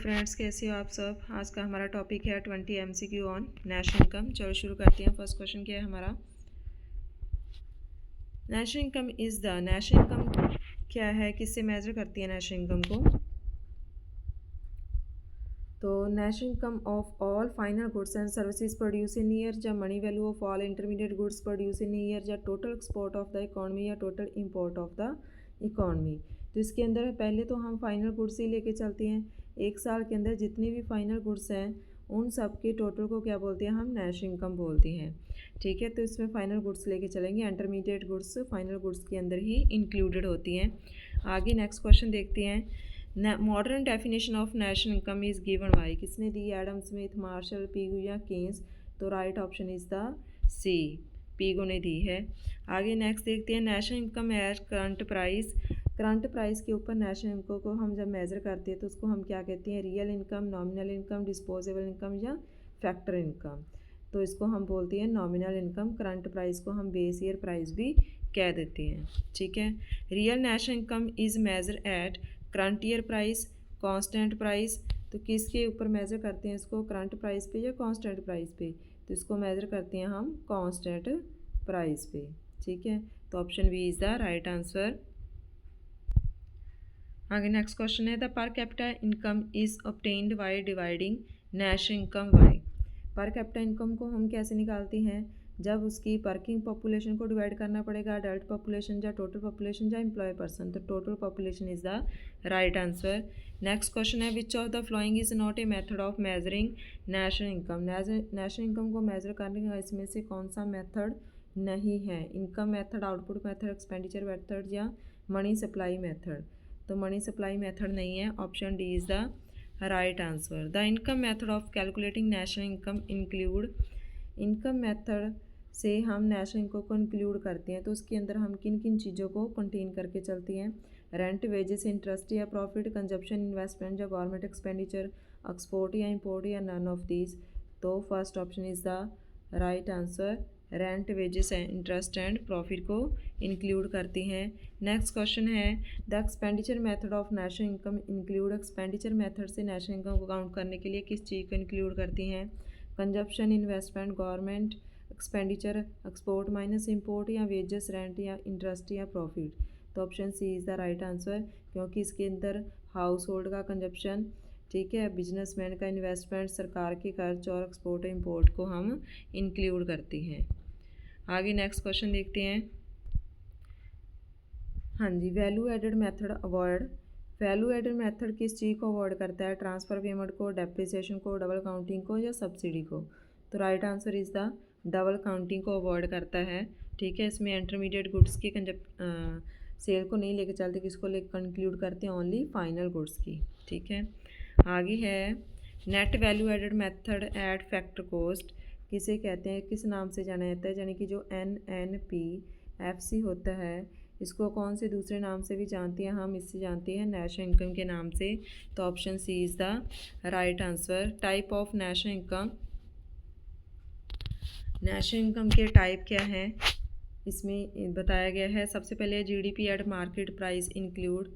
Friends, कैसे हो आप सब। आज का हमारा टॉपिक है 20 MCQ ऑन नेशनल इनकम। चलो शुरू करते हैं। फर्स्ट क्वेश्चन क्या है हमारा, national income is the, national income क्या है, किससे मेजर करती है नेशनल इनकम को। तो national income of all final goods and services produce in year, या money value of all intermediate goods produce in year, या total export of the economy, या total import of the economy. तो इसके अंदर पहले तो हम फाइनल गुड्स ही लेके चलते हैं। एक साल के अंदर जितनी भी फाइनल गुड्स हैं उन सब के टोटल को क्या बोलते हैं, हम नेशनल इनकम बोलते हैं। ठीक है, तो इसमें फाइनल गुड्स लेके चलेंगे। इंटरमीडिएट गुड्स फाइनल गुड्स के अंदर ही इंक्लूडेड होती हैं। आगे नेक्स्ट क्वेश्चन देखते हैं। Modern definition of national income is given by, किसने दी, एडम स्मिथ, मार्शल, पीगू या केन्स। तो right option is the C, Pigou ने दी है। आगे नेक्स्ट देखते हैं, national income as current price. Current price के ऊपर नेशनल इनकम को हम जब मेज़र करते हैं तो उसको हम क्या कहते हैं, real income, nominal income, disposable income या फैक्टर इनकम। तो इसको हम बोलते हैं नॉमिनल इनकम। करंट प्राइस को हम बेस ईयर प्राइस भी कह देते हैं। ठीक है, real national income is measure at current year price, constant price. तो किसके ऊपर मेज़र करते हैं इसको, करंट प्राइस पे या कांस्टेंट प्राइस पे। तो इसको मेज़र करते हैं हम कांस्टेंट प्राइस पे। ठीक है, तो option B is the right answer. आगे नेक्स्ट क्वेश्चन है, the per capita income is obtained by dividing national income by. Per capita income को हम कैसे निकालते हैं, जब उसकी वर्किंग पॉपुलेशन को डिवाइड करना पड़ेगा, अडल्ट पॉपुलेशन या टोटल पॉपुलेशन या एम्प्लॉय पर्सन। तो total population is the right answer. Next question है, which of the following is not a method of measuring national income. National income को measure करने का इसमें से कौन सा मेथड नहीं है। Income method, output method, expenditure method या मनी सप्लाई मेथड। तो मनी सप्लाई मेथड नहीं है। Option D is the right answer. The income method of calculating national income include, income method से हम नेशनल इनकम को include करते हैं तो उसके अंदर हम किन किन चीज़ों को कंटेन करके चलते हैं। रेंट, वेजेस, इंटरेस्ट या प्रॉफिट, कंजप्शन, इन्वेस्टमेंट या गवर्नमेंट एक्सपेंडिचर, एक्सपोर्ट या इंपोर्ट या नन ऑफ दीज। तो first option is the right answer. Rent, wages, interest and profit को इंक्लूड करती हैं। नेक्स्ट क्वेश्चन है, the expenditure method of national income include, expenditure method से national income को count करने के लिए किस चीज़ को इंक्लूड करती हैं। Consumption, investment, government expenditure, export minus import या वेजेस, रेंट या इंटरेस्ट या प्रॉफिट। तो option C is the right answer, क्योंकि इसके अंदर हाउस होल्ड का कंजप्शन, ठीक है, बिजनेसमैन का इन्वेस्टमेंट, सरकार के खर्च और एक्सपोर्ट इंपोर्ट को हम इंक्लूड करती हैं। आगे नेक्स्ट क्वेश्चन देखते हैं। हाँ जी, value added method avoid, value added method किस चीज़ को अवॉइड करता है, ट्रांसफ़र पेमेंट को, डेप्रिसिएशन को, डबल काउंटिंग को या सब्सिडी को। तो right answer is the double counting को अवॉइड करता है। ठीक है, इसमें इंटरमीडिएट गुड्स की सेल को नहीं लेके चलते, किसको ले कंक्लूड करते हैं, ओनली फाइनल गुड्स की। ठीक है, आगे है, net value added method at factor cost किसे कहते हैं, किस नाम से जाना जाता है, यानी कि जो NNPFC होता है इसको कौन से दूसरे नाम से भी जानते हैं, हम इससे जानते हैं नेशनल इनकम के नाम से। तो option C is the right answer. Type of national income, national income के टाइप क्या हैं इसमें बताया गया है। सबसे पहले GDP at market price include,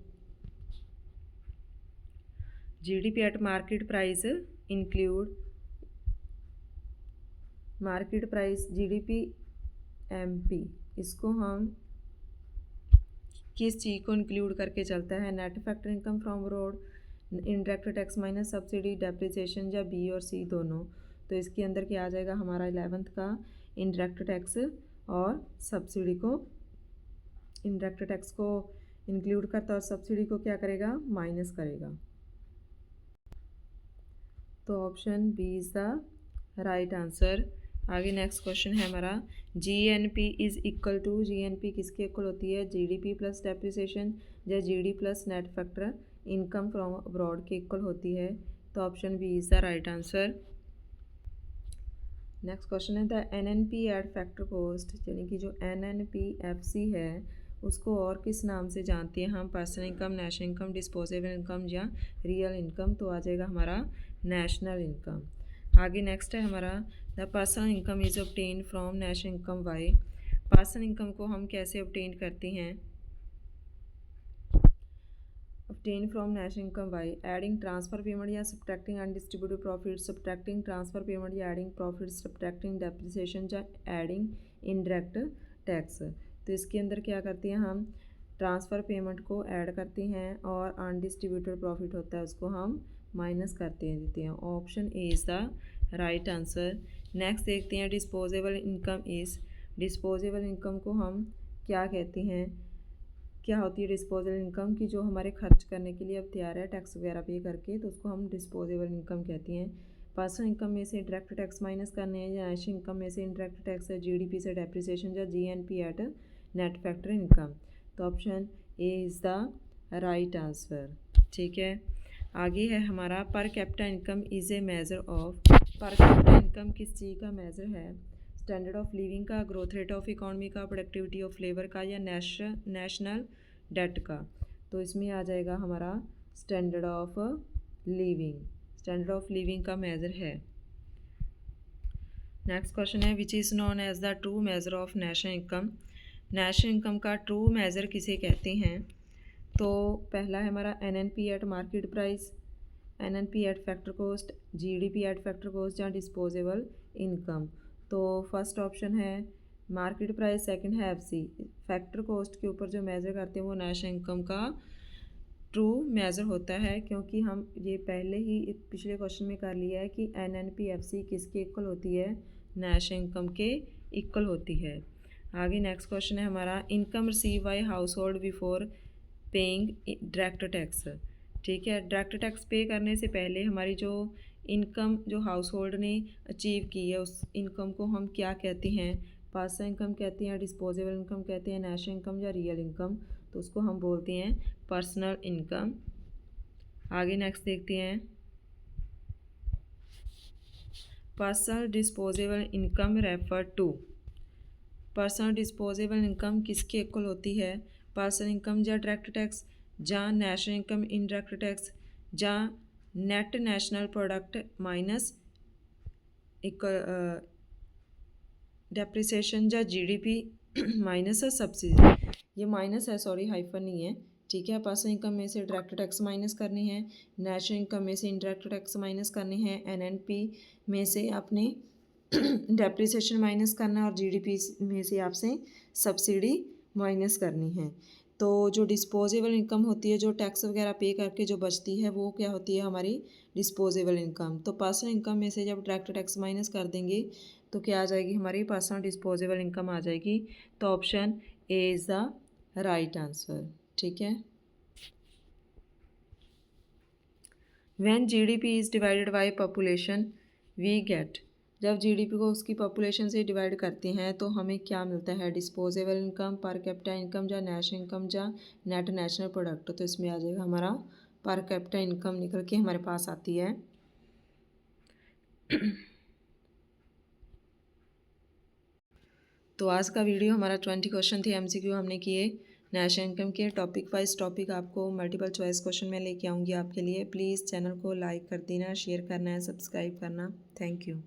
GDP at market price include, market price GDP MP, इसको हम किस चीज़ को इंक्लूड करके चलता है, net factor income from road, indirect tax minus subsidy, depreciation या बी और सी दोनों। तो इसके अंदर क्या आ जाएगा हमारा 11th का, इनडायरेक्ट टैक्स और सब्सिडी को, इनडायरेक्ट टैक्स को इंक्लूड करता और सब्सिडी को क्या करेगा, माइनस करेगा। तो option B is the right answer. आगे नेक्स्ट क्वेश्चन है हमारा, GNP is equal to, GNP किसके इक्वल होती है, GDP प्लस डेप्रिसिएशन या GD plus net factor income from abroad के इक्वल होती है। तो option B is the right answer. Next question है, the NNP eight factor cost, यानी कि जो NNPFC है उसको और किस नाम से जानते हैं हम, personal income, national income, disposable income या रियल इनकम। तो आ जाएगा हमारा नेशनल इनकम। आगे नेक्स्ट है हमारा, the personal income is obtain from national income bye, personal income को हम कैसे ऑब्टेन करते हैं। obtained from national income by adding transfer payment या subtracting undistributed profit, subtracting transfer payment या adding profit, subtracting depreciation या adding indirect tax। तो इसके अंदर क्या करते हैं हम ट्रांसफ़र पेमेंट को ऐड करते हैं और अनडिस्ट्रीब्यूटेड प्रॉफिट होता है उसको हम माइनस करते हैं देते हैं। Option A is the right answer. Next देखते हैं disposable income is. Disposable income को हम क्या कहते हैं, क्या होती है डिस्पोजेबल इनकम की जो हमारे खर्च करने के लिए अब तैयार है टैक्स वगैरह पे करके, तो उसको हम डिस्पोजेबल इनकम कहती हैं। पर्सनल इनकम में से डायरेक्ट टैक्स माइनस करने हैं, या नेशनल इनकम में से इनडायरेक्ट टैक्स है, जीडीपी से डेप्रिसिएशन या GNP at net factor income. तो option A is the right answer. ठीक है, आगे है हमारा per capita income is a measure of. Per capita income किस चीज़ का मेज़र है? स्टैंडर्ड ऑफ लिविंग का, ग्रोथ रेट ऑफ इकॉनमी का, प्रोडक्टिविटी ऑफ लेबर का, या नेशनल डेट का। तो इसमें आ जाएगा हमारा standard of living. Standard of living का मेज़र है। नेक्स्ट क्वेश्चन है which is known as the true measure of national income. National income का ट्रू मेज़र किसे कहते हैं? तो पहला है हमारा NNP at market price, NNP at factor cost, GDP at factor cost, या डिस्पोजेबल इनकम। तो फर्स्ट ऑप्शन है मार्केट प्राइस, सेकंड है एफसी। फैक्टर कॉस्ट के ऊपर जो मेज़र करते हैं वो नेशनल इनकम का ट्रू मेज़र होता है, क्योंकि हम ये पहले ही पिछले क्वेश्चन में कर लिया है कि एनएनपी एफसी किसके इक्वल होती है? नेशनल इनकम के इक्वल होती है। आगे नेक्स्ट क्वेश्चन है हमारा income receive by house hold before paying direct tax. ठीक है, डायरेक्ट टैक्स पे करने से पहले हमारी जो इनकम जो हाउस होल्ड ने अचीव की है उस इनकम को हम क्या कहते हैं? पर्सनल इनकम कहते हैं, डिस्पोजेबल इनकम कहते हैं, नेशनल इनकम या रियल इनकम। तो उसको हम बोलते हैं पर्सनल इनकम। आगे नेक्स्ट देखते हैं personal disposable income refer to. Personal disposable income किसके इक्वल होती है? पर्सनल इनकम या डायरेक्ट टैक्स, ਜਾਂ नेशनल इनकम इनडायरेक्ट टैक्स, ਜਾਂ net national product minus depreciation, या जीडीपी माइनस सब्सिडी। ये माइनस है, सॉरी हाइफन नहीं है। ठीक है, पर्सनल इनकम में से डायरेक्ट टैक्स माइनस करने हैं, नेशनल इनकम में से इनडायरेक्ट टैक्स माइनस करने हैं, एनएनपी में से आपने डेप्रिसिएशन माइनस करना है, और जीडीपी में से आपसे सब्सिडी माइनस करनी है। तो जो डिस्पोजेबल इनकम होती है, जो टैक्स वगैरह पे करके जो बचती है, वो क्या होती है? हमारी डिस्पोजेबल इनकम। तो पर्सनल इनकम में से जब डायरेक्ट टैक्स माइनस कर देंगे तो क्या आ जाएगी? हमारी पर्सनल डिस्पोजेबल इनकम आ जाएगी। तो option A is the right answer. ठीक है, when GDP is divided by population we get. जब जीडीपी को उसकी पॉपुलेशन से डिवाइड करते हैं तो हमें क्या मिलता है? डिस्पोजेबल इनकम, पर कैपिटा इनकम, या नेशनल इनकम, या नेट नेशनल प्रोडक्ट। तो इसमें आ जाएगा हमारा पर कैपिटा इनकम निकल के हमारे पास आती है। तो आज का वीडियो हमारा 20 क्वेश्चन थे, एमसीक्यू हमने किए नेशनल इनकम के। टॉपिक वाइज टॉपिक आपको मल्टीपल चॉइस क्वेश्चन में लेके आऊँगी आपके लिए। प्लीज़ चैनल को लाइक कर देना, शेयर करना है, सब्सक्राइब करना। Thank you.